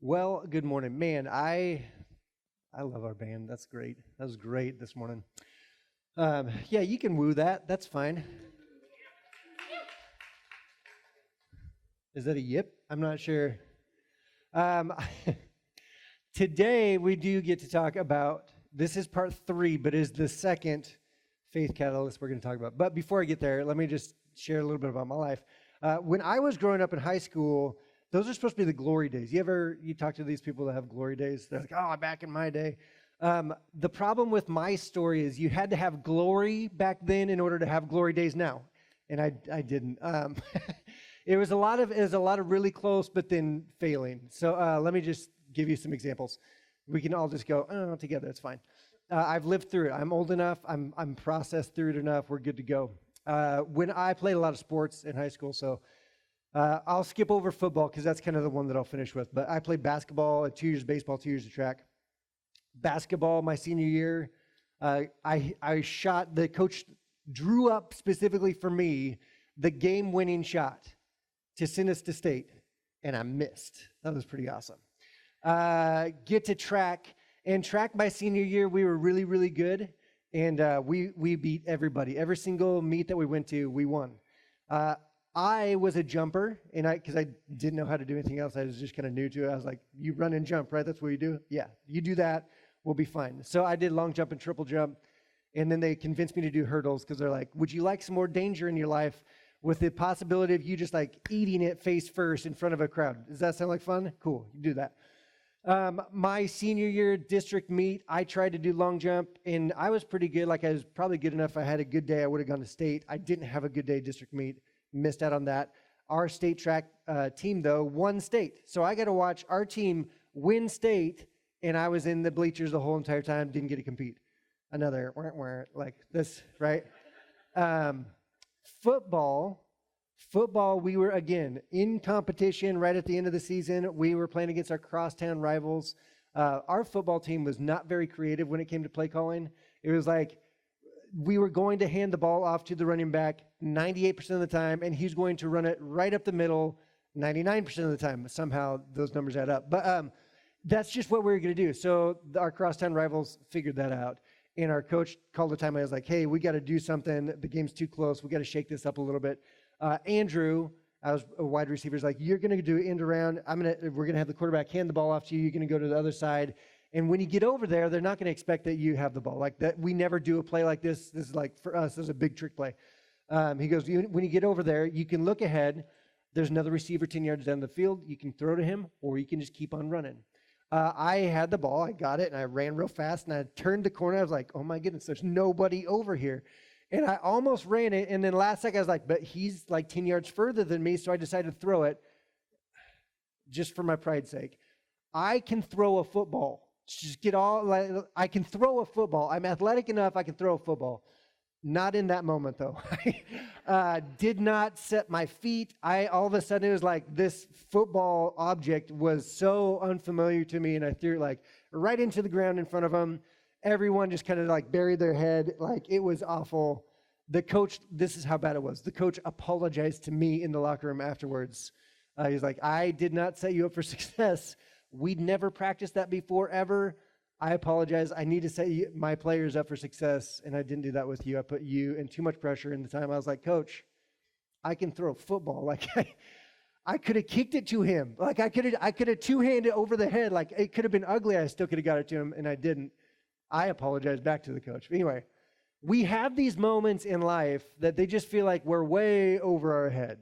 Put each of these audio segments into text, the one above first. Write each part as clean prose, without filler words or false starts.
Well, good morning. Man, I love our band. That's great. That was great this morning. Yeah, you can woo that. That's fine. Is that a yip? I'm not sure. Um, Today we do get to talk about, this is part 3, but is the second faith catalyst we're going to talk about. But before I get there, let me just share a little bit about my life. When I was growing up in high school, those are supposed to be the glory days. You talk to these people that have glory days? They're like, oh, back in my day. The problem with my story is you had to have glory back then in order to have glory days now, and I didn't. It was a lot of really close, but then failing. So let me just give you some examples. We can all just go together. It's fine. I've lived through it. I'm old enough. I'm processed through it enough. We're good to go. When I played a lot of sports in high school, so I'll skip over football because that's kind of the one that I'll finish with. But I played basketball, 2 years baseball, 2 years of track. Basketball, my senior year, I shot. The coach drew up specifically for me the game-winning shot to send us to state, and I missed. That was pretty awesome. Get to track, and track my senior year, we were really, really good, and we beat everybody. Every single meet that we went to, we won. I was a jumper, and because I didn't know how to do anything else, I was just kind of new to it. I was like, you run and jump, right? That's what you do? Yeah, you do that, we'll be fine. So I did long jump and triple jump, and then they convinced me to do hurdles because they're like, would you like some more danger in your life with the possibility of you just like eating it face first in front of a crowd? Does that sound like fun? Cool, you do that. My senior year district meet, I tried to do long jump, and I was pretty good. Like, I was probably good enough. If I had a good day, I would have gone to state. I didn't have a good day district meet. Missed out on that. Our state track team, though, won state. So I got to watch our team win state, and I was in the bleachers the whole entire time, didn't get to compete. Another, like this, right? Football, we were, again, in competition right at the end of the season. We were playing against our crosstown rivals. Our football team was not very creative when it came to play calling. It was like we were going to hand the ball off to the running back 98% of the time, and he's going to run it right up the middle 99% of the time. Somehow those numbers add up. But that's just what we were going to do. So our crosstown rivals figured that out. And our coach called the time. I was like, hey, we got to do something. The game's too close. We got to shake this up a little bit. Andrew, I was a wide receiver, is like, you're going to do end around. We're going to have the quarterback hand the ball off to you. You're going to go to the other side. And when you get over there, they're not going to expect that you have the ball. Like that, we never do a play like this. This is like, for us, this is a big trick play. He goes, when you get over there, you can look ahead. There's another receiver 10 yards down the field. You can throw to him, or you can just keep on running. I had the ball. I got it, and I ran real fast, and I turned the corner. I was like, oh, my goodness, there's nobody over here. And I almost ran it, and then last second I was like, but he's like 10 yards further than me, so I decided to throw it just for my pride's sake. I can throw a football. I can throw a football. I'm athletic enough, I can throw a football. Not in that moment, though. I did not set my feet. All of a sudden, it was like this football object was so unfamiliar to me, and I threw it like right into the ground in front of them. Everyone just kind of like buried their head. Like, it was awful. The coach, this is how bad it was. The coach apologized to me in the locker room afterwards. He's like, I did not set you up for success. We'd never practiced that before, ever. I apologize. I need to set my players up for success, and I didn't do that with you. I put you in too much pressure in the time. I was like, Coach, I can throw football. Like, I could have kicked it to him. Like, I could have two-handed over the head. Like, it could have been ugly. I still could have got it to him, and I didn't. I apologize back to the coach. But anyway, we have these moments in life that they just feel like we're way over our head,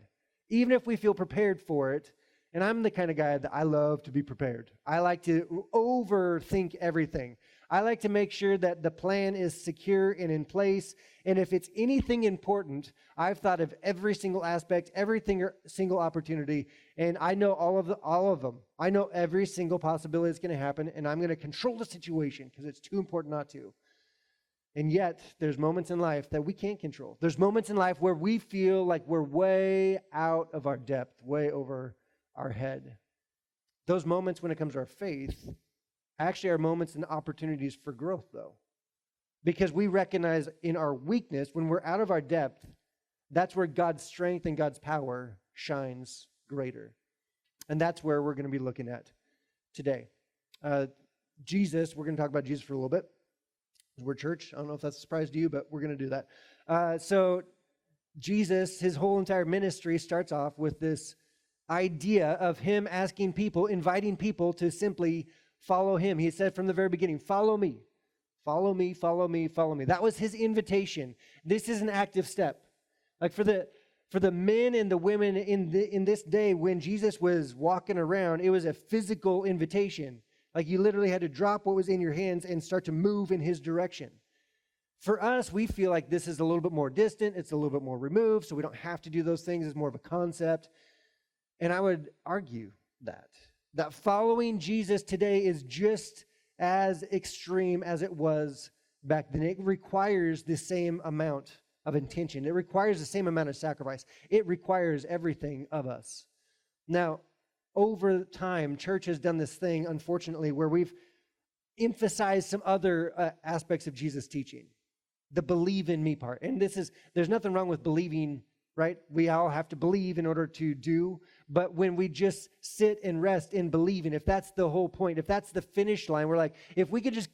even if we feel prepared for it. And I'm the kind of guy that I love to be prepared. I like to overthink everything. I like to make sure that the plan is secure and in place. And if it's anything important, I've thought of every single aspect, single opportunity, and I know all of them. I know every single possibility that's going to happen, and I'm going to control the situation because it's too important not to. And yet, there's moments in life that we can't control. There's moments in life where we feel like we're way out of our depth, way over our head. Those moments when it comes to our faith actually are moments and opportunities for growth, though. Because we recognize in our weakness, when we're out of our depth, that's where God's strength and God's power shines greater. And that's where we're going to be looking at today. Jesus, we're going to talk about Jesus for a little bit. We're church. I don't know if that's a surprise to you, but we're going to do that. So Jesus, his whole entire ministry starts off with this idea of him asking people, inviting people to simply follow him. He said from the very beginning, follow me, follow me, follow me, follow me. That was his invitation. This is an active step. Like for the men and the women in this day when Jesus was walking around, it was a physical invitation. Like you literally had to drop what was in your hands and start to move in his direction. For us, we feel like this is a little bit more distant. It's a little bit more removed, so we don't have to do those things. It's more of a concept. And I would argue that following Jesus today is just as extreme as it was back then. It requires the same amount of intention. It requires the same amount of sacrifice. It requires everything of us. Now, over time, church has done this thing, unfortunately, where we've emphasized some other aspects of Jesus' teaching. The believe in me part. And there's nothing wrong with believing, right? We all have to believe in order to do. But when we just sit and rest in believing, if that's the whole point, if that's the finish line, we're like, if we could just,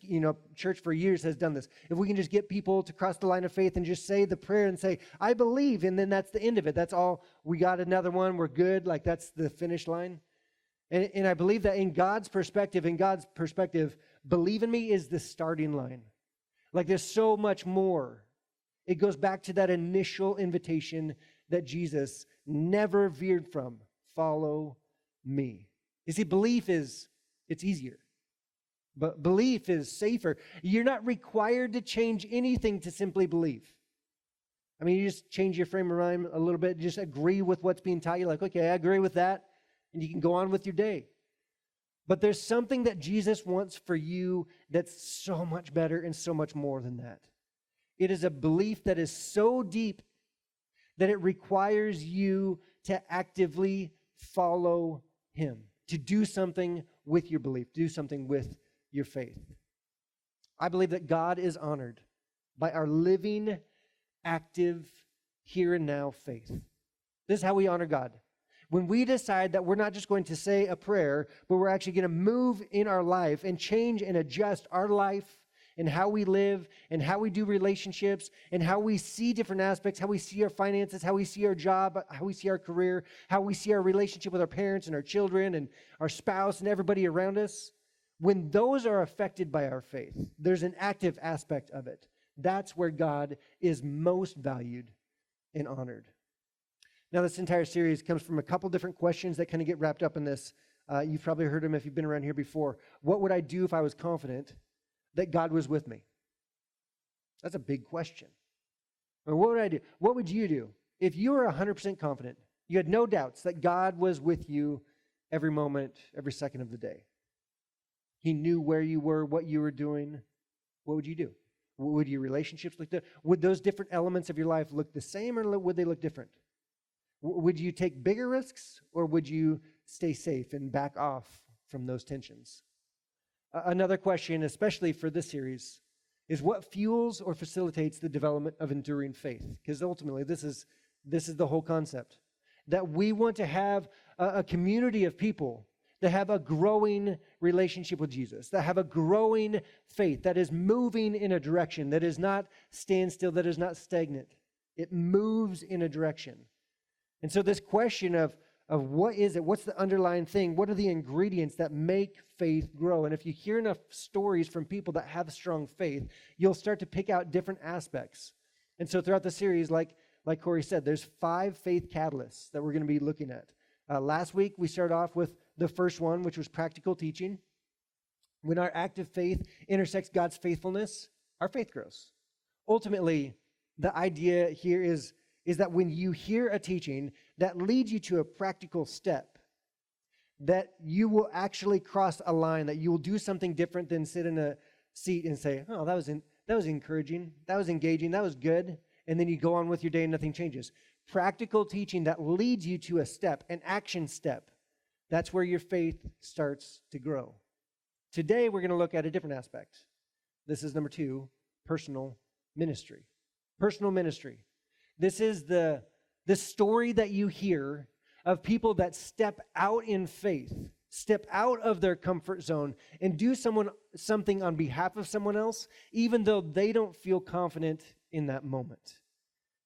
church for years has done this. If we can just get people to cross the line of faith and just say the prayer and say, I believe, and then that's the end of it. That's all. We got another one. We're good. Like that's the finish line. And I believe that in God's perspective, believe in me is the starting line. Like there's so much more. It goes back to that initial invitation that Jesus never veered from. Follow me. You see, it's easier. But belief is safer. You're not required to change anything to simply believe. I mean, you just change your frame of mind a little bit, just agree with what's being taught. You're like, okay, I agree with that. And you can go on with your day. But there's something that Jesus wants for you that's so much better and so much more than that. It is a belief that is so deep that it requires you to actively follow him, to do something with your belief, do something with your faith. I believe that God is honored by our living, active, here and now faith. This is how we honor God. When we decide that we're not just going to say a prayer, but we're actually going to move in our life and change and adjust our life and how we live and how we do relationships and how we see different aspects, how we see our finances, how we see our job, how we see our career, how we see our relationship with our parents and our children and our spouse and everybody around us. When those are affected by our faith, there's an active aspect of it. That's where God is most valued and honored. Now, this entire series comes from a couple different questions that kind of get wrapped up in this. You've probably heard them if you've been around here before. What would I do if I was confident that God was with me? That's a big question. Or what would I do? What would you do if you were 100% confident, you had no doubts that God was with you every moment, every second of the day? He knew where you were, what you were doing. What would you do? Would your relationships look different? Would those different elements of your life look the same, or would they look different? Would you take bigger risks, or would you stay safe and back off from those tensions? Another question, especially for this series, is what fuels or facilitates the development of enduring faith? Because ultimately, this is the whole concept. That we want to have a community of people that have a growing relationship with Jesus, that have a growing faith, that is moving in a direction, that is not standstill, that is not stagnant. It moves in a direction. And so this question of what is it, what's the underlying thing, what are the ingredients that make faith grow? And if you hear enough stories from people that have strong faith, you'll start to pick out different aspects. And so throughout the series, like Corey said, there's 5 faith catalysts that we're going to be looking at. Last week, we started off with the first one, which was practical teaching. When our active faith intersects God's faithfulness, our faith grows. Ultimately, the idea here is that when you hear a teaching that leads you to a practical step, that you will actually cross a line, that you will do something different than sit in a seat and say, oh, that was encouraging, that was engaging, that was good, and then you go on with your day and nothing changes. Practical teaching that leads you to a step, an action step, that's where your faith starts to grow. Today, we're going to look at a different aspect. This is number 2, personal ministry. Personal ministry. This is the story that you hear of people that step out in faith step out of their comfort zone and do something on behalf of someone else, even though they don't feel confident in that moment.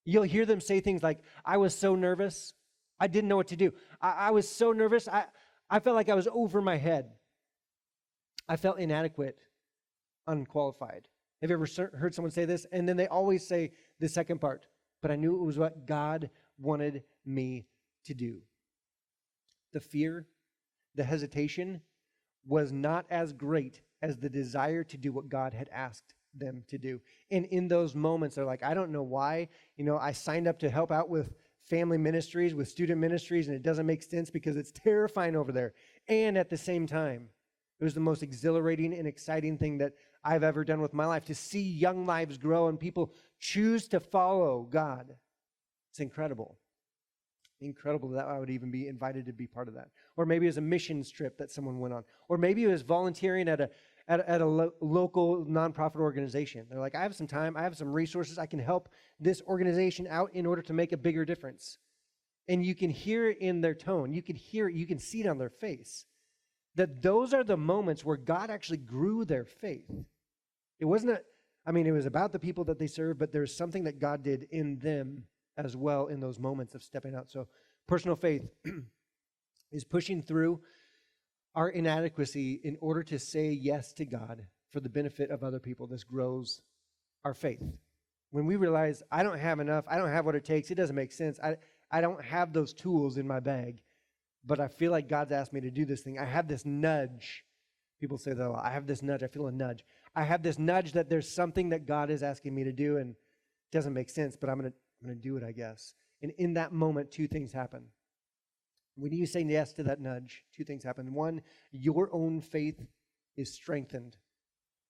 You'll hear them say things like, I was so nervous, I didn't know what to do. I was so nervous, I felt like I was over my head. I felt inadequate, unqualified. Have you ever heard someone say this? And then they always say the second part, but I knew it was what God wanted me to do. The fear, the hesitation was not as great as the desire to do what God had asked them to do. And in those moments, they're like, I don't know why. I signed up to help out with family ministries, with student ministries, and it doesn't make sense because it's terrifying over there. And at the same time, it was the most exhilarating and exciting thing that I've ever done with my life, to see young lives grow and people choose to follow God. It's incredible. Incredible that I would even be invited to be part of that. Or maybe it was a missions trip that someone went on. Or maybe it was volunteering at a local nonprofit organization. They're like, I have some time, I have some resources, I can help this organization out in order to make a bigger difference. And you can hear it in their tone. You can hear it, you can see it on their face. That those are the moments where God actually grew their faith. It wasn't it was about the people that they served, but there's something that God did in them as well in those moments of stepping out. So personal faith is pushing through our inadequacy in order to say yes to God for the benefit of other people. This grows our faith. When we realize, I don't have enough, I don't have what it takes, it doesn't make sense, I don't have those tools in my bag, but I feel like God's asked me to do this thing. I have this nudge. People say that a lot. I have this nudge. I feel a nudge. I have this nudge that there's something that God is asking me to do, and it doesn't make sense, but I'm going to do it, I guess. And in that moment, two things happen. When you say yes to that nudge, two things happen. One, your own faith is strengthened.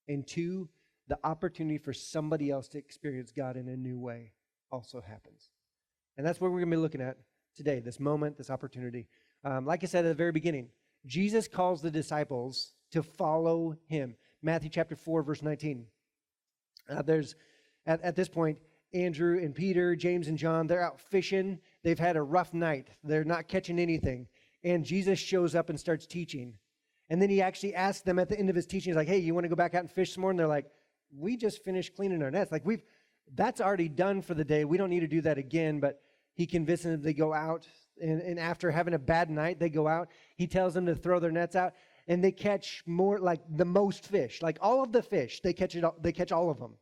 And two, the opportunity for somebody else to experience God in a new way also happens. And that's what we're going to be looking at today, this moment, this opportunity. Like I said at the very beginning, Jesus calls the disciples to follow him. Matthew chapter 4, verse 19. There's, at this point, Andrew and Peter, James and John, they're out fishing. They've had a rough night. They're not catching anything. And Jesus shows up and starts teaching. And then he actually asks them at the end of his teaching, he's like, hey, you want to go back out and fish some more? And they're like, we just finished cleaning our nets. Like, that's already done for the day. We don't need to do that again. But he convinces them to go out. And after having a bad night, they go out. He tells them to throw their nets out. And they catch more, like the most fish. Like all of the fish, they catch all of them,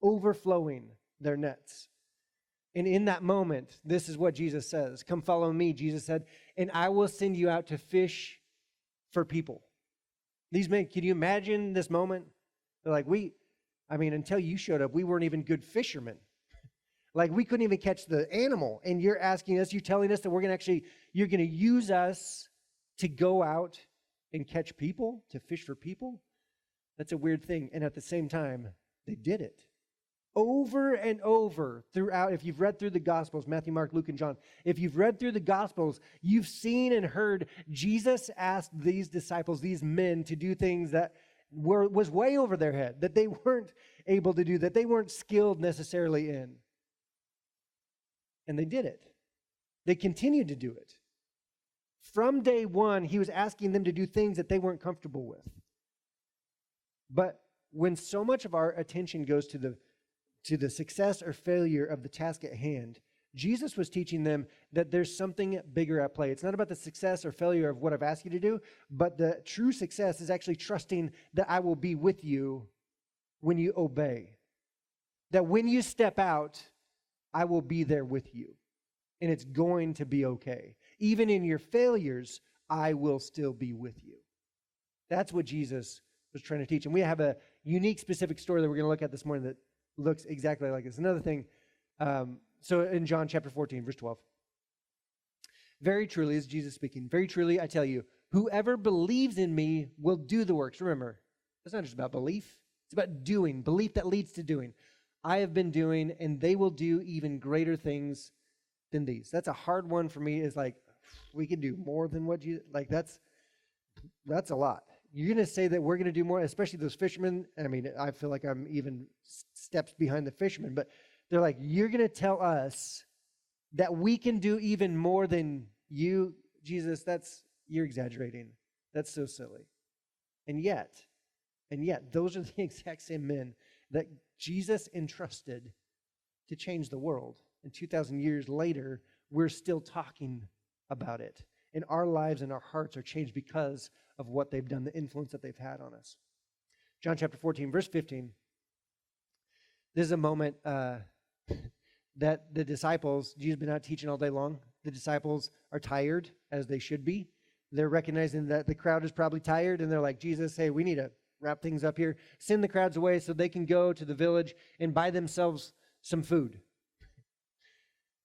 overflowing their nets. And in that moment, this is what Jesus says. Come follow me, Jesus said, and I will send you out to fish for people. These men, can you imagine this moment? They're like, until you showed up, we weren't even good fishermen. Like we couldn't even catch the animal. And you're asking us, you're telling us that you're going to use us to go out and catch people, to fish for people? That's a weird thing. And at the same time, they did it. Over and over throughout, if you've read through the Gospels, Matthew, Mark, Luke, and John, if you've read through the Gospels, you've seen and heard Jesus ask these disciples, these men, to do things that was way over their head, that they weren't able to do, that they weren't skilled necessarily in. And they did it. They continued to do it. From day one, he was asking them to do things that they weren't comfortable with. But when so much of our attention goes to the success or failure of the task at hand, Jesus was teaching them that there's something bigger at play. It's not about the success or failure of what I've asked you to do, but the true success is actually trusting that I will be with you when you obey. That when you step out, I will be there with you. And it's going to be okay. Even in your failures, I will still be with you. That's what Jesus was trying to teach. And we have a unique, specific story that we're going to look at this morning that looks exactly like this. Another thing, so in John chapter 14, verse 12. Very truly, is Jesus speaking, very truly, I tell you, whoever believes in me will do the works. Remember, it's not just about belief. It's about doing, belief that leads to doing. I have been doing, and they will do even greater things than these. That's a hard one for me. Is like, we can do more than what you, like that's a lot. You're going to say that we're going to do more, especially those fishermen. I mean, I feel like I'm even steps behind the fishermen, but they're like, you're going to tell us that we can do even more than you, Jesus. You're exaggerating. That's so silly. And yet, those are the exact same men that Jesus entrusted to change the world. And 2,000 years later, we're still talking about it. And our lives and our hearts are changed because of what they've done, the influence that they've had on us. John chapter 14, verse 15. This is a moment that the disciples, Jesus has been out teaching all day long. The disciples are tired, as they should be. They're recognizing that the crowd is probably tired, and they're like, Jesus, hey, we need to wrap things up here. Send the crowds away so they can go to the village and buy themselves some food.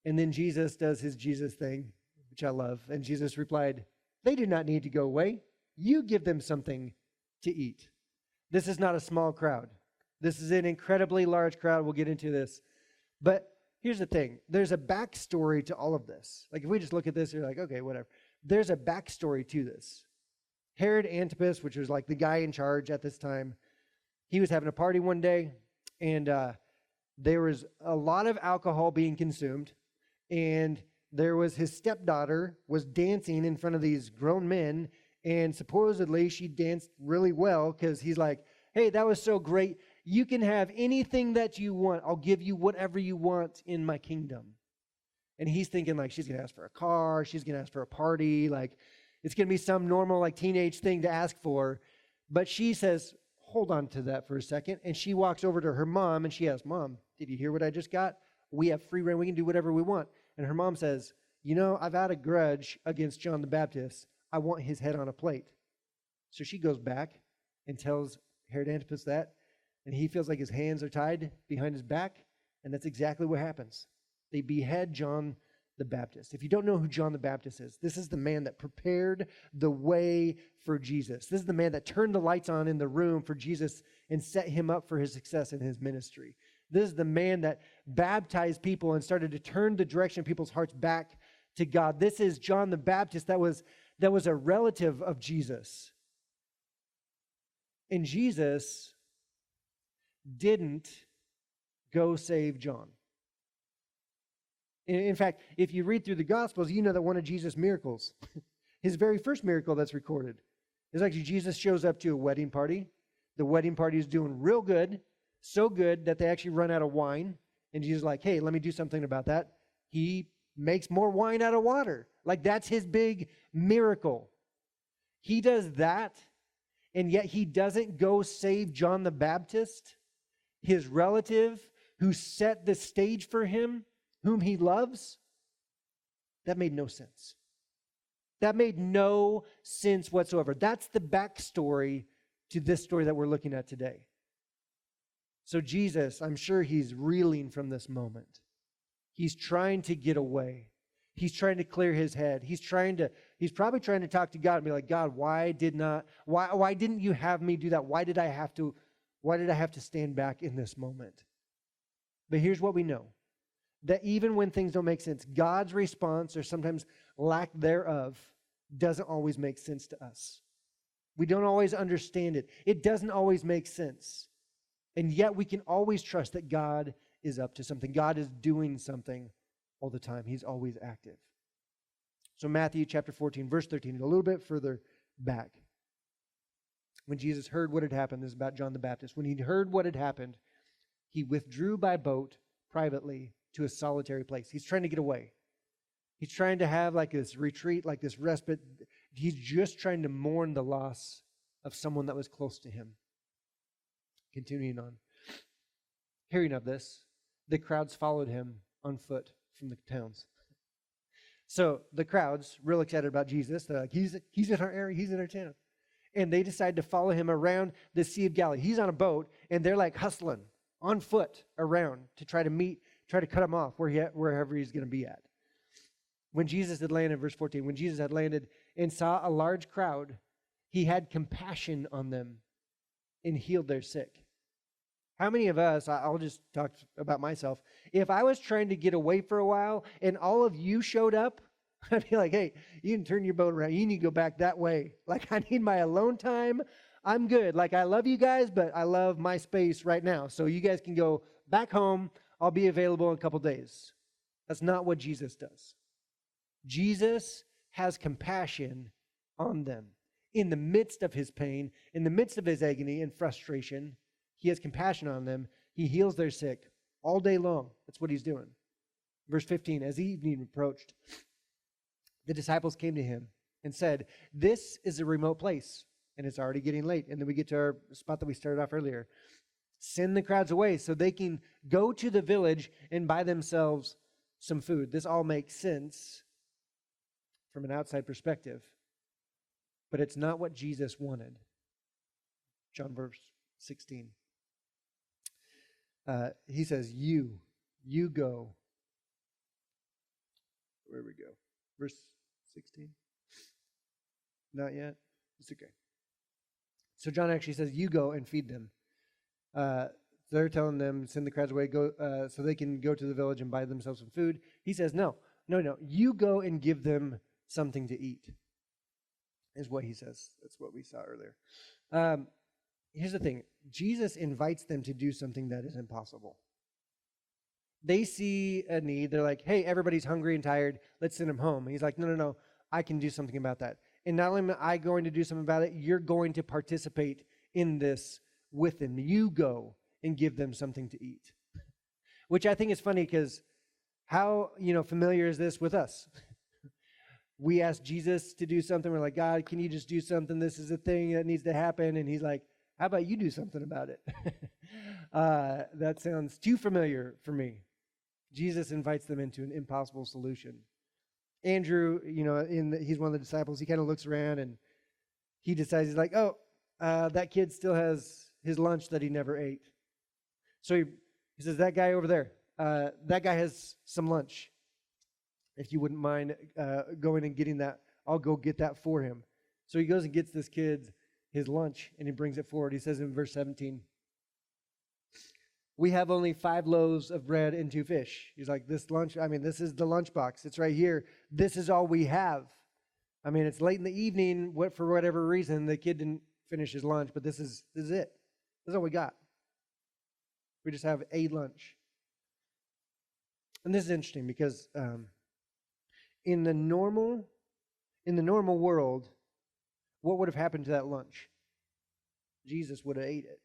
And then Jesus does his Jesus thing, which I love. And Jesus replied, they do not need to go away. You give them something to eat. This is not a small crowd. This is an incredibly large crowd. We'll get into this. But here's the thing. There's a backstory to all of this. Like if we just look at this, you're like, okay, whatever. There's a backstory to this. Herod Antipas, which was like the guy in charge at this time, he was having a party one day, and there was a lot of alcohol being consumed, and there was his stepdaughter was dancing in front of these grown men, and supposedly she danced really well because he's like, hey, that was so great. You can have anything that you want. I'll give you whatever you want in my kingdom. And he's thinking like she's going to ask for a car. She's going to ask for a party. Like it's going to be some normal like teenage thing to ask for. But she says, hold on to that for a second. And she walks over to her mom and she asks, Mom, did you hear what I just got? We have free reign. We can do whatever we want. And her mom says, you know, I've had a grudge against John the Baptist. I want his head on a plate. So she goes back and tells Herod Antipas that. And he feels like his hands are tied behind his back. And that's exactly what happens. They behead John the Baptist. If you don't know who John the Baptist is, this is the man that prepared the way for Jesus. This is the man that turned the lights on in the room for Jesus and set him up for his success in his ministry. This is the man that baptized people and started to turn the direction of people's hearts back to God. This is John the Baptist that was a relative of Jesus. And Jesus didn't go save John. In fact, if you read through the Gospels, you know that one of Jesus' miracles, his very first miracle that's recorded, is actually Jesus shows up to a wedding party. The wedding party is doing real good, so good that they actually run out of wine. And Jesus is like, hey, let me do something about that. He makes more wine out of water. Like that's his big miracle. He does that, and yet he doesn't go save John the Baptist, his relative who set the stage for him, whom he loves. That made no sense. That made no sense whatsoever. That's the backstory to this story that we're looking at today. So Jesus, I'm sure he's reeling from this moment. He's trying to get away. He's trying to clear his head. He's probably trying to talk to God and be like, God, why didn't you have me do that? Why did I have to stand back in this moment? But here's what we know. That even when things don't make sense, God's response, or sometimes lack thereof, doesn't always make sense to us. We don't always understand it. It doesn't always make sense. And yet we can always trust that God is up to something. God is doing something all the time. He's always active. So Matthew chapter 14, verse 13, a little bit further back. When Jesus heard what had happened, this is about John the Baptist. When he heard what had happened, he withdrew by boat privately to a solitary place. He's trying to get away. He's trying to have like this retreat, like this respite. He's just trying to mourn the loss of someone that was close to him. Continuing on. Hearing of this, the crowds followed him on foot from the towns. So the crowds, real excited about Jesus. They're like, he's in our area, he's in our town. And they decide to follow him around the Sea of Galilee. He's on a boat, and they're like hustling on foot around to try to cut him off wherever he's going to be at. When Jesus had landed, verse 14, when Jesus had landed and saw a large crowd, he had compassion on them and healed their sick. How many of us, I'll just talk about myself, if I was trying to get away for a while and all of you showed up, I'd be like, hey, you can turn your boat around. You need to go back that way. Like, I need my alone time. I'm good. Like, I love you guys, but I love my space right now. So you guys can go back home. I'll be available in a couple days. That's not what Jesus does. Jesus has compassion on them. in the midst of his pain, in the midst of his agony and frustration, he has compassion on them. He heals their sick all day long. That's what he's doing. Verse 15, as evening approached, the disciples came to him and said, "This is a remote place, and it's already getting late." And then we get to our spot that we started off earlier. Send the crowds away so they can go to the village and buy themselves some food. This all makes sense from an outside perspective, but it's not what Jesus wanted. John verse 16. He says, you go. Where we go? Verse 16? Not yet? It's okay. So John actually says, you go and feed them. They're telling them, send the crowds away, go so they can go to the village and buy themselves some food. He says, no, you go and give them something to eat, is what he says. That's what we saw earlier. Here's the thing. Jesus invites them to do something that is impossible. They see a need. They're like, hey, everybody's hungry and tired. Let's send them home. And he's like, no, I can do something about that. And not only am I going to do something about it, you're going to participate in this with them. You go and give them something to eat. Which I think is funny because how, familiar is this with us? We ask Jesus to do something. We're like, God, can you just do something? This is a thing that needs to happen. And he's like, how about you do something about it? That sounds too familiar for me. Jesus invites them into an impossible solution. Andrew, he's one of the disciples. He kind of looks around and he decides, he's like, that kid still has his lunch that he never ate. So he says, that guy over there, that guy has some lunch. If you wouldn't mind going and getting that, I'll go get that for him. So he goes and gets this kid his lunch, and he brings it forward. He says in verse 17, we have only 5 loaves of bread and 2 fish. He's like, this is the lunchbox. It's right here. This is all we have. It's late in the evening. For whatever reason, the kid didn't finish his lunch, but this is it. This is all we got. We just have a lunch. And this is interesting because in the normal world, what would have happened to that lunch? Jesus would have ate it.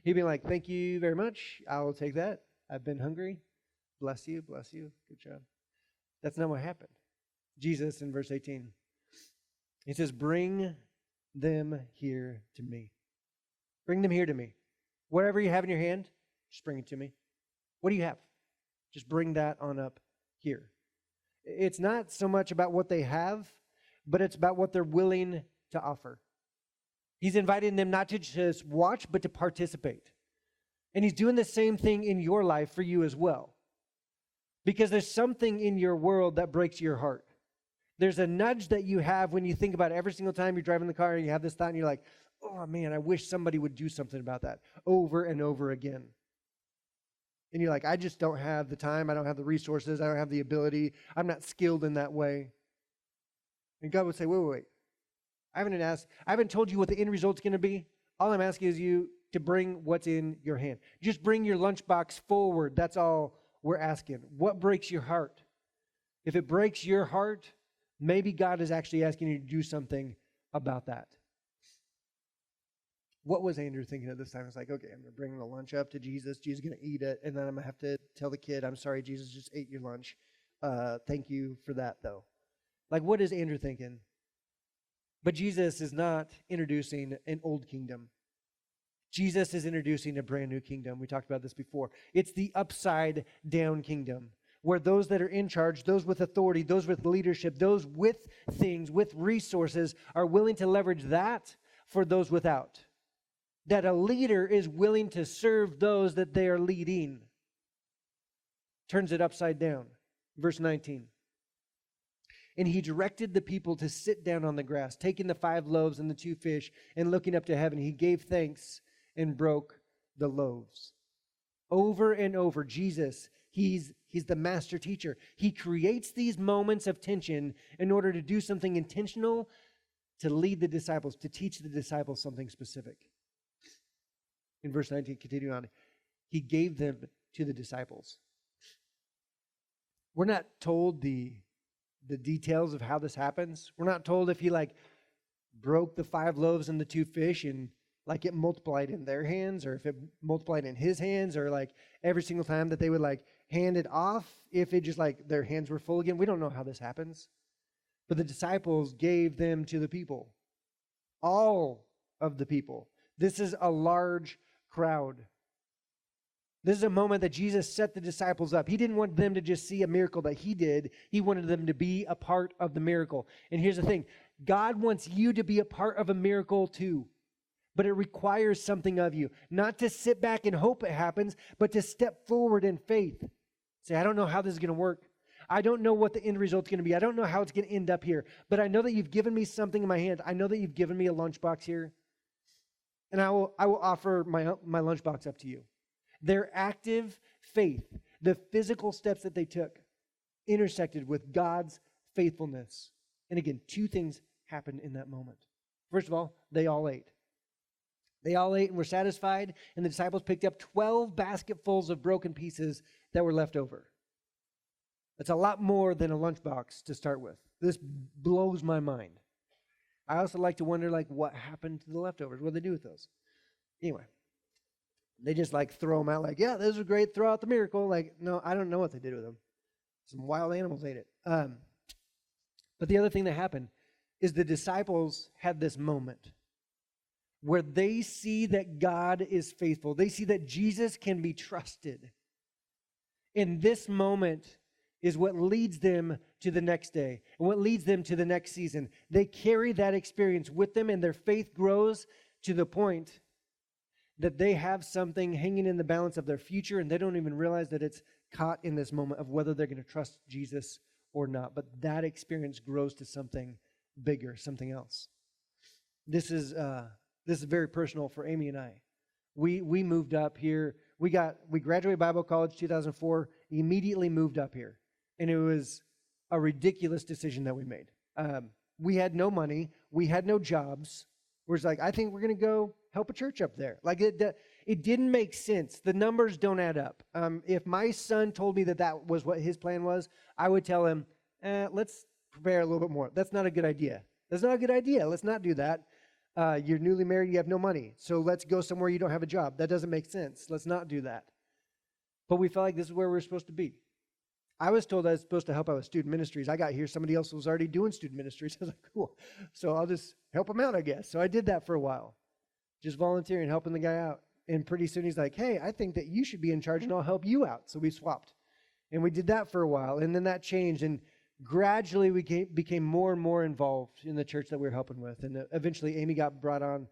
He'd be like, thank you very much. I'll take that. I've been hungry. Bless you. Good job. That's not what happened. Jesus, in verse 18, he says, bring them here to me. Bring them here to me. Whatever you have in your hand, just bring it to me. What do you have? Just bring that on up here. It's not so much about what they have, but it's about what they're willing to offer. He's inviting them not to just watch, but to participate. And he's doing the same thing in your life for you as well. Because there's something in your world that breaks your heart. There's a nudge that you have when you think about it. Every single time you're driving the car and you have this thought and you're like, oh man, I wish somebody would do something about that, over and over again. And you're like, I just don't have the time. I don't have the resources. I don't have the ability. I'm not skilled in that way. And God would say, wait. I haven't told you what the end result's going to be. All I'm asking is you to bring what's in your hand. Just bring your lunchbox forward. That's all we're asking. What breaks your heart? If it breaks your heart, maybe God is actually asking you to do something about that. What was Andrew thinking at this time? It's like, okay, I'm going to bring the lunch up to Jesus. Jesus is going to eat it. And then I'm going to have to tell the kid, I'm sorry, Jesus just ate your lunch. Thank you for that, though. Like, what is Andrew thinking? But Jesus is not introducing an old kingdom. Jesus is introducing a brand new kingdom. We talked about this before. It's the upside down kingdom, where those that are in charge, those with authority, those with leadership, those with things, with resources, are willing to leverage that for those without. That a leader is willing to serve those that they are leading. Turns it upside down. Verse 19. And he directed the people to sit down on the grass, taking the 5 loaves and the 2 fish, and looking up to heaven, he gave thanks and broke the loaves. Over and over, Jesus, he's the master teacher. He creates these moments of tension in order to do something intentional, to lead the disciples, to teach the disciples something specific. In verse 19, continuing on, he gave them to the disciples. We're not told the details of how this happens. We're not told if he broke the 5 loaves and the 2 fish, and like it multiplied in their hands, or if it multiplied in his hands, or like every single time that they would like hand it off, if it just like their hands were full again. We don't know how this happens. But the disciples gave them to the people. All of the people. This is a large crowd. This is a moment that Jesus set the disciples up. He didn't want them to just see a miracle that he did. He wanted them to be a part of the miracle. And here's the thing. God wants you to be a part of a miracle too. But it requires something of you. Not to sit back and hope it happens, but to step forward in faith. Say, I don't know how this is going to work. I don't know what the end result's going to be. I don't know how it's going to end up here. But I know that you've given me something in my hand. I know that you've given me a lunchbox here. And I will offer my lunchbox up to you. Their active faith, the physical steps that they took, intersected with God's faithfulness. And again, 2 things happened in that moment. First of all, they all ate. They all ate and were satisfied, and the disciples picked up 12 basketfuls of broken pieces that were left over. That's a lot more than a lunchbox to start with. This blows my mind. I also like to wonder, like, what happened to the leftovers? What did they do with those? Anyway, they just like throw them out like, yeah, those are great, throw out the miracle. Like, no, I don't know what they did with them. Some wild animals ate it. But the other thing that happened is the disciples had this moment where they see that God is faithful. They see that Jesus can be trusted. And this moment is what leads them to the next day and what leads them to the next season. They carry that experience with them, and their faith grows to the point that they have something hanging in the balance of their future, and they don't even realize that it's caught in this moment of whether they're going to trust Jesus or not. But that experience grows to something bigger, something else. This is very personal for Amy and I. We moved up here. We graduated Bible college 2004, immediately moved up here. And it was a ridiculous decision that we made. We had no money. We had no jobs. We're just like, I think we're going to go help a church up there. Like it didn't make sense. The numbers don't add up. If my son told me that was what his plan was, I would tell him, let's prepare a little bit more. That's not a good idea. That's not a good idea. Let's not do that. You're newly married. You have no money. So let's go somewhere you don't have a job. That doesn't make sense. Let's not do that. But we felt like this is where we're supposed to be. I was told I was supposed to help out with student ministries. I got here, somebody else was already doing student ministries. I was like, cool. So I'll just help them out, I guess. So I did that for a while, just volunteering, helping the guy out. And pretty soon he's like, hey, I think that you should be in charge and I'll help you out. So we swapped. And we did that for a while. And then that changed. And gradually we became more and more involved in the church that we were helping with. And eventually Amy got brought on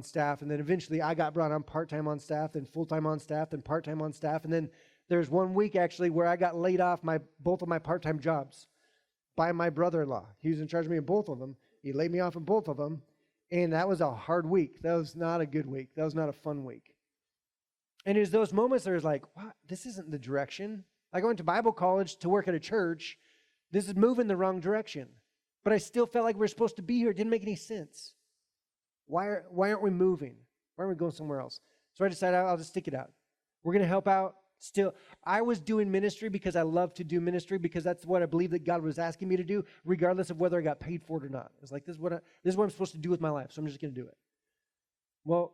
staff. And then eventually I got brought on part-time on staff, then full-time on staff, then part-time on staff. And then there's one week actually where I got laid off both of my part-time jobs by my brother-in-law. He was in charge of me in both of them. He laid me off in both of them. And that was a hard week. That was not a good week. That was not a fun week. And it was those moments that was like, wow, this isn't the direction. I went to Bible college to work at a church. This is moving the wrong direction. But I still felt like we were supposed to be here. It didn't make any sense. Why aren't we moving? Why aren't we going somewhere else? So I decided I'll just stick it out. We're going to help out. Still, I was doing ministry because I love to do ministry, because that's what I believe that God was asking me to do, regardless of whether I got paid for it or not. It's like, this is what I'm supposed to do with my life, so I'm just going to do it. Well,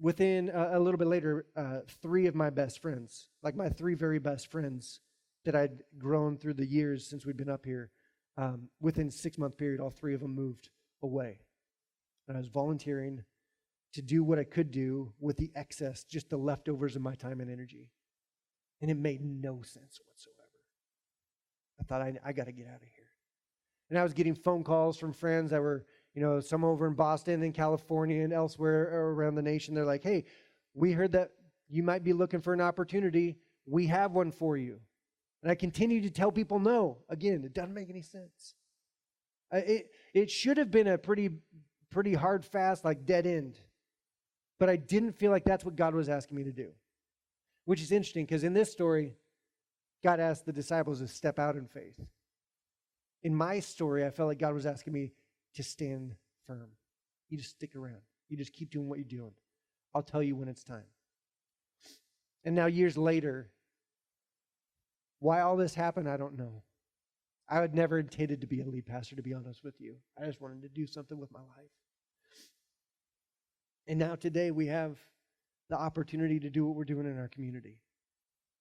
within a little bit later, 3 of my best friends, like my 3 very best friends that I'd grown through the years since we'd been up here, within a 6-month period, all 3 of them moved away. And I was volunteering to do what I could do with the excess, just the leftovers of my time and energy. And it made no sense whatsoever. I thought, I got to get out of here. And I was getting phone calls from friends that were, some over in Boston and California and elsewhere around the nation. They're like, hey, we heard that you might be looking for an opportunity. We have one for you. And I continue to tell people no. Again, it doesn't make any sense. It should have been a pretty hard, fast, like dead end. But I didn't feel like that's what God was asking me to do. Which is interesting, because in this story, God asked the disciples to step out in faith. In my story, I felt like God was asking me to stand firm. You just stick around. You just keep doing what you're doing. I'll tell you when it's time. And now years later, why all this happened, I don't know. I had never intended to be a lead pastor, to be honest with you. I just wanted to do something with my life. And now today we have the opportunity to do what we're doing in our community.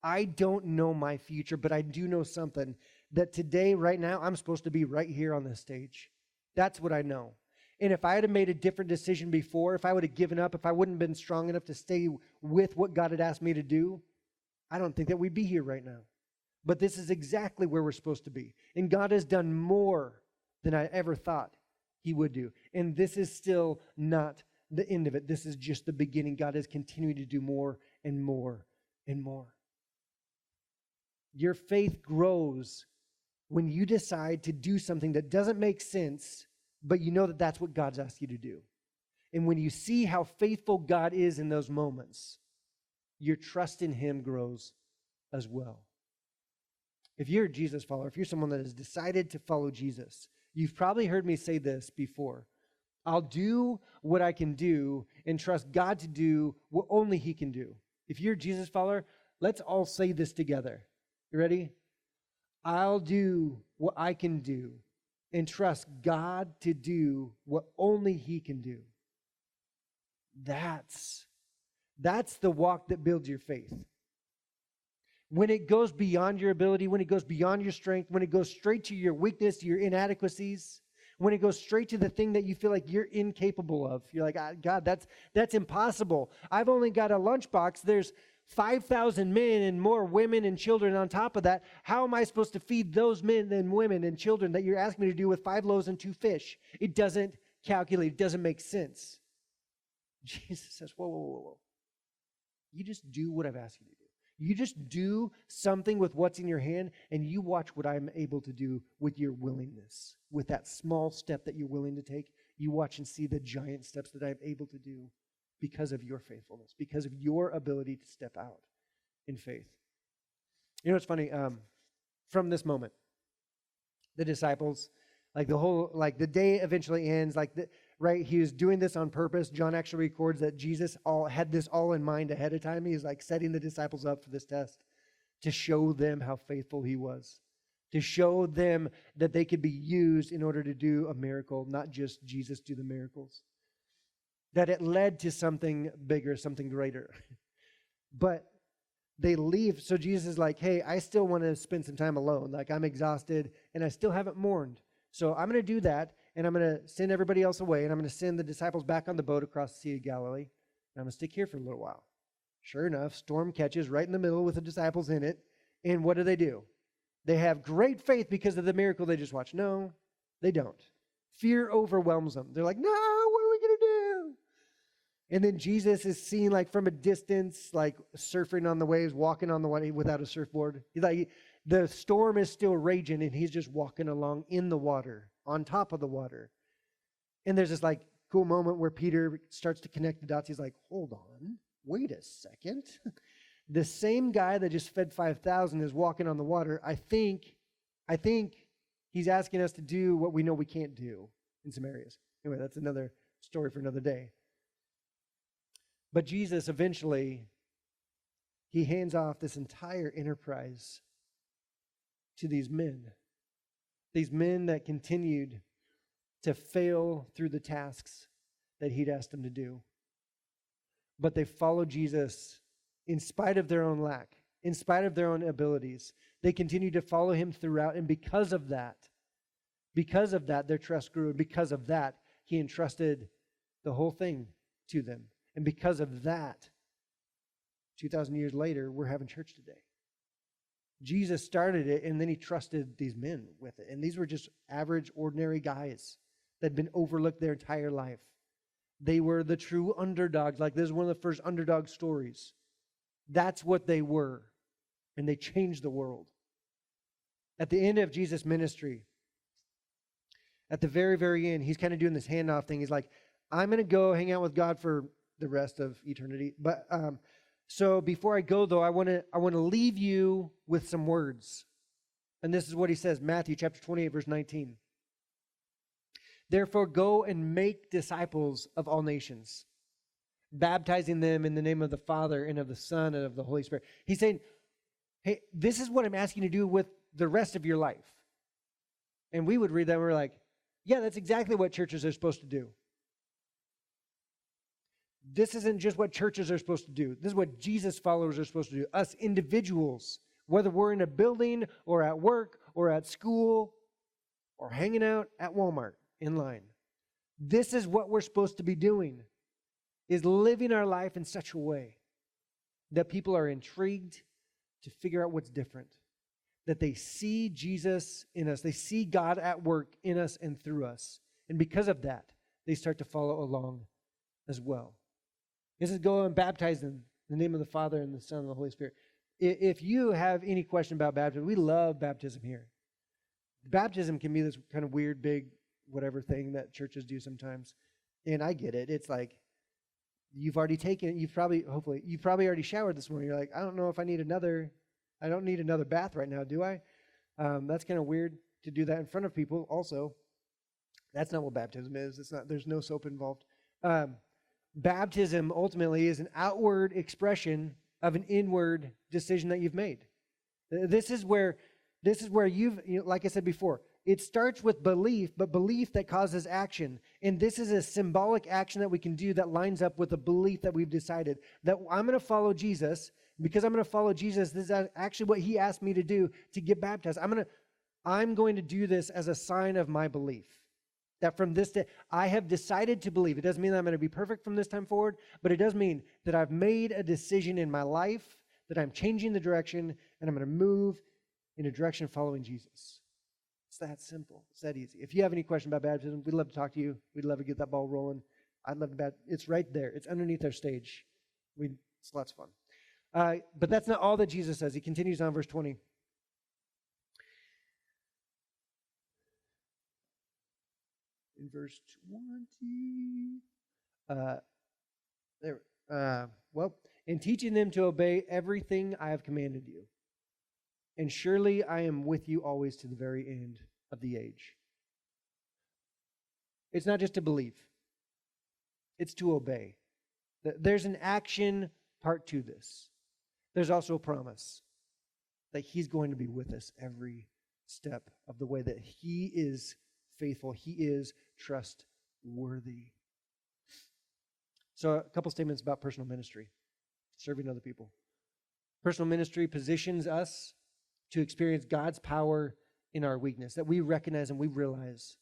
I don't know my future, but I do know something, that today, right now, I'm supposed to be right here on this stage. That's what I know. And if I had made a different decision before, if I would have given up, if I wouldn't have been strong enough to stay with what God had asked me to do, I don't think that we'd be here right now. But this is exactly where we're supposed to be. And God has done more than I ever thought he would do. And this is still not the end of it. This is just the beginning. God is continuing to do more and more and more. Your faith grows when you decide to do something that doesn't make sense, but you know that that's what God's asked you to do. And when you see how faithful God is in those moments, your trust in him grows as well. If you're a Jesus follower, if you're someone that has decided to follow Jesus, you've probably heard me say this before. I'll do what I can do and trust God to do what only he can do. If you're a Jesus follower, let's all say this together. You ready? I'll do what I can do and trust God to do what only he can do. That's the walk that builds your faith. When it goes beyond your ability, when it goes beyond your strength, when it goes straight to your weakness, to your inadequacies, when it goes straight to the thing that you feel like you're incapable of. You're like, God, that's impossible. I've only got a lunchbox. There's 5,000 men and more women and children on top of that. How am I supposed to feed those men and women and children that you're asking me to do with 5 loaves and 2 fish? It doesn't calculate. It doesn't make sense. Jesus says, whoa. You just do what I've asked you to do. You just do something with what's in your hand, and you watch what I'm able to do with your willingness. With that small step that you're willing to take, you watch and see the giant steps that I'm able to do because of your faithfulness, because of your ability to step out in faith. You know what's funny? From this moment, the disciples, the day eventually ends, right? He was doing this on purpose. John actually records that Jesus had this all in mind ahead of time. He's setting the disciples up for this test to show them how faithful he was, to show them that they could be used in order to do a miracle, not just Jesus do the miracles. That it led to something bigger, something greater. But they leave. So Jesus is like, hey, I still want to spend some time alone. I'm exhausted and I still haven't mourned. So I'm going to do that. And I'm going to send everybody else away, and I'm going to send the disciples back on the boat across the Sea of Galilee. And I'm going to stick here for a little while. Sure enough, storm catches right in the middle with the disciples in it. And what do? They have great faith because of the miracle they just watched. No, they don't. Fear overwhelms them. They're like, no, what are we going to do? And then Jesus is seen from a distance, surfing on the waves, walking on the water without a surfboard. The storm is still raging, and he's just walking along in the water, on top of the water. And there's this cool moment where Peter starts to connect the dots. He's like, hold on, wait a second. The same guy that just fed 5,000 is walking on the water. I think he's asking us to do what we know we can't do in some areas. Anyway, that's another story for another day. But Jesus eventually, he hands off this entire enterprise to these men that continued to fail through the tasks that he'd asked them to do. But they followed Jesus in spite of their own lack, in spite of their own abilities. They continued to follow him throughout, and because of that, their trust grew, and because of that, he entrusted the whole thing to them. And because of that, 2,000 years later, we're having church today. Jesus started it, and then he trusted these men with it. And these were just average, ordinary guys that had been overlooked their entire life. They were the true underdogs. This is one of the first underdog stories. That's what they were. And they changed the world. At the end of Jesus' ministry, at the very, very end, he's kind of doing this handoff thing. He's like, I'm going to go hang out with God for the rest of eternity. But so before I go, though, I want to leave you with some words. And this is what he says, Matthew chapter 28, verse 19. Therefore, go and make disciples of all nations, baptizing them in the name of the Father and of the Son and of the Holy Spirit. He's saying, hey, this is what I'm asking you to do with the rest of your life. And we would read that and we're like, yeah, that's exactly what churches are supposed to do. This isn't just what churches are supposed to do. This is what Jesus followers are supposed to do. Us individuals, whether we're in a building or at work or at school or hanging out at Walmart in line. This is what we're supposed to be doing, is living our life in such a way that people are intrigued to figure out what's different, that they see Jesus in us. They see God at work in us and through us. And because of that, they start to follow along as well. This is go and baptize them in the name of the Father and the Son and the Holy Spirit. If you have any question about baptism, we love baptism here. Baptism can be this kind of weird, big, whatever thing that churches do sometimes. And I get it. It's like, you've already taken, you've probably already showered this morning. You're like, I don't know if I don't need another bath right now, do I? That's kind of weird to do that in front of people also. That's not what baptism is. There's no soap involved. Baptism ultimately is an outward expression of an inward decision that you've made. This is where like I said before, it starts with belief, but belief that causes action. And this is a symbolic action that we can do that lines up with a belief that we've decided that I'm going to follow Jesus. Because I'm going to follow Jesus, this is actually what he asked me to do, to get baptized. I'm going to do this as a sign of my belief. That from this day, I have decided to believe. It doesn't mean that I'm going to be perfect from this time forward, but it does mean that I've made a decision in my life, that I'm changing the direction, and I'm going to move in a direction following Jesus. It's that simple. It's that easy. If you have any question about baptism, we'd love to talk to you. We'd love to get that ball rolling. I'd love to It's right there. It's underneath our stage. It's lots of fun. But that's not all that Jesus says. He continues on verse 20. In verse 20, in teaching them to obey everything I have commanded you. And surely I am with you always to the very end of the age. It's not just to believe. It's to obey. There's an action part to this. There's also a promise that he's going to be with us every step of the way, that he is faithful. He is trustworthy. So a couple statements about personal ministry, serving other people. Personal ministry positions us to experience God's power in our weakness, that we recognize and we realize,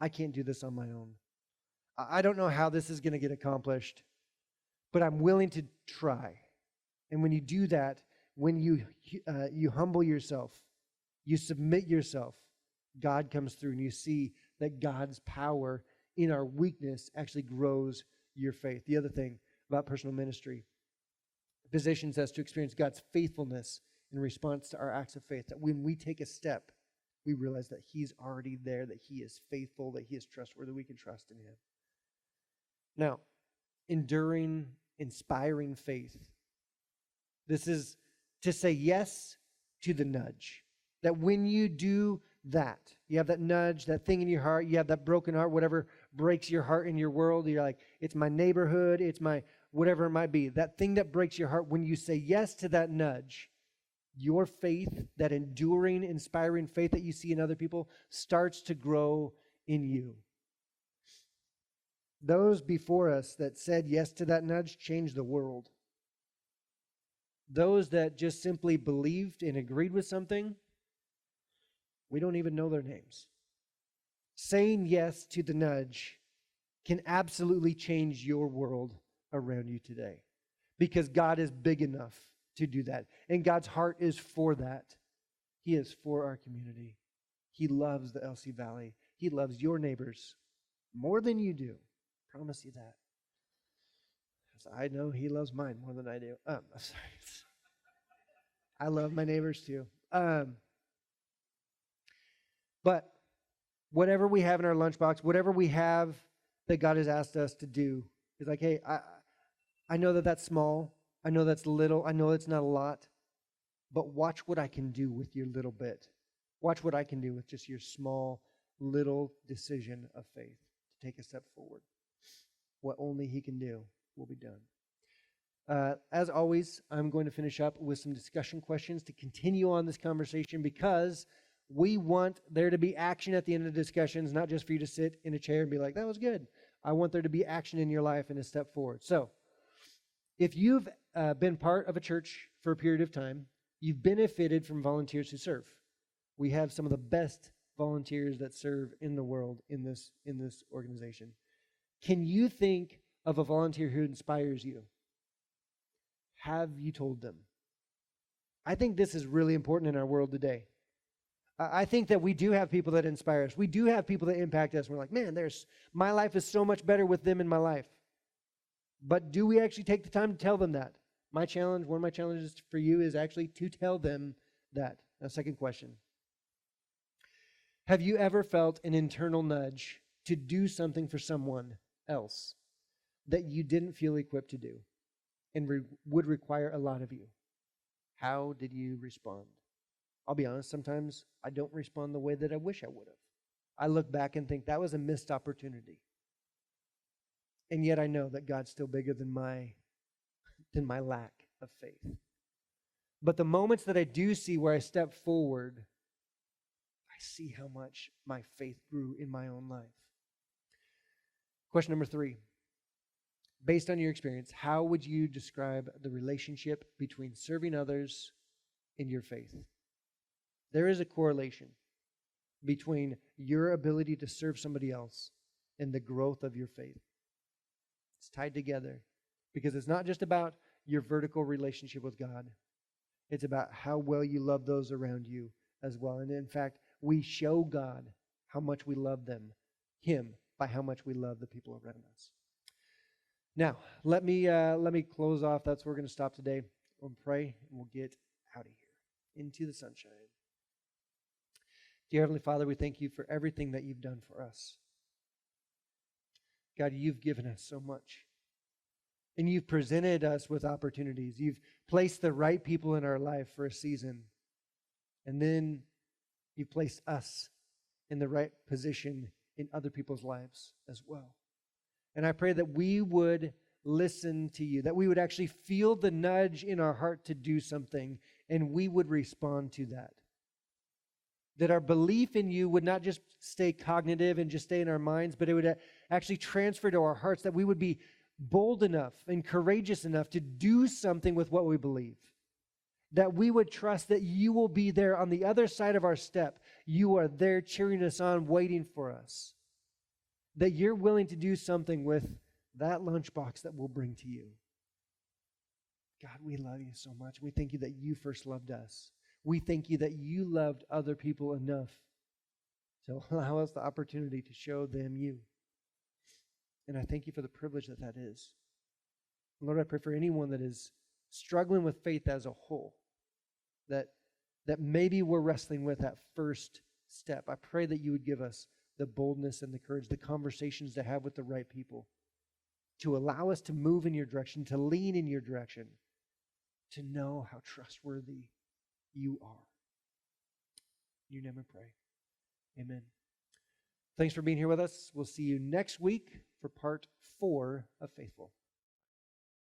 I can't do this on my own. I don't know how this is going to get accomplished, but I'm willing to try. And when you do that, when you humble yourself, you submit yourself, God comes through and you see that God's power in our weakness actually grows your faith. The other thing about personal ministry, positions us to experience God's faithfulness in response to our acts of faith, that when we take a step, we realize that he's already there, that he is faithful, that he is trustworthy, we can trust in him. Now, enduring, inspiring faith. This is to say yes to the nudge. That when you do that, you have that nudge, that thing in your heart, you have that broken heart, whatever breaks your heart in your world, you're like, it's my neighborhood, it's my whatever it might be. That thing that breaks your heart, when you say yes to that nudge, your faith, that enduring, inspiring faith that you see in other people, starts to grow in you. Those before us that said yes to that nudge changed the world. Those that just simply believed and agreed with something, we don't even know their names. Saying yes to the nudge can absolutely change your world around you today, because God is big enough to do that. And God's heart is for that. He is for our community. He loves the LC Valley. He loves your neighbors more than you do. I promise you that. Because I know he loves mine more than I do. Sorry. I love my neighbors too. But whatever we have in our lunchbox, whatever we have that God has asked us to do, is like, hey, I know that that's small. I know that's little. I know it's not a lot. But watch what I can do with your little bit. Watch what I can do with just your small, little decision of faith to take a step forward. What only he can do will be done. As always, I'm going to finish up with some discussion questions to continue on this conversation, because We want there to be action at the end of the discussions, not just for you to sit in a chair and be like, that was good. I want there to be action in your life and a step forward. So if you've been part of a church for a period of time, you've benefited from volunteers who serve. We have some of the best volunteers that serve in the world in this organization. Can you think of a volunteer who inspires you? Have you told them? I think this is really important in our world today. I think that we do have people that inspire us. We do have people that impact us. We're like, man, my life is so much better with them in my life. But do we actually take the time to tell them that? One of my challenges for you is actually to tell them that. Now, second question. Have you ever felt an internal nudge to do something for someone else that you didn't feel equipped to do and would require a lot of you? How did you respond? I'll be honest, sometimes I don't respond the way that I wish I would have. I look back and think that was a missed opportunity. And yet I know that God's still bigger than my lack of faith. But the moments that I do see where I step forward, I see how much my faith grew in my own life. Question number 3. Based on your experience, how would you describe the relationship between serving others and your faith? There is a correlation between your ability to serve somebody else and the growth of your faith. It's tied together because it's not just about your vertical relationship with God. It's about how well you love those around you as well. And in fact, we show God how much we love Him, by how much we love the people around us. Now, let me close off. That's where we're going to stop today. We'll pray and we'll get out of here into the sunshine. Dear Heavenly Father, we thank you for everything that you've done for us. God, you've given us so much. And you've presented us with opportunities. You've placed the right people in our life for a season. And then you've placed us in the right position in other people's lives as well. And I pray that we would listen to you, that we would actually feel the nudge in our heart to do something, and we would respond to that. That our belief in you would not just stay cognitive and just stay in our minds, but it would actually transfer to our hearts, that we would be bold enough and courageous enough to do something with what we believe. That we would trust that you will be there on the other side of our step. You are there cheering us on, waiting for us. That you're willing to do something with that lunchbox that we'll bring to you. God, we love you so much. We thank you that you first loved us. We thank you that you loved other people enough to allow us the opportunity to show them you. And I thank you for the privilege that that is. Lord, I pray for anyone that is struggling with faith as a whole, that maybe we're wrestling with that first step. I pray that you would give us the boldness and the courage, the conversations to have with the right people, to allow us to move in your direction, to lean in your direction, to know how trustworthy you are. In your name I pray. Amen. Thanks for being here with us. We'll see you next week for part 4 of Faithful.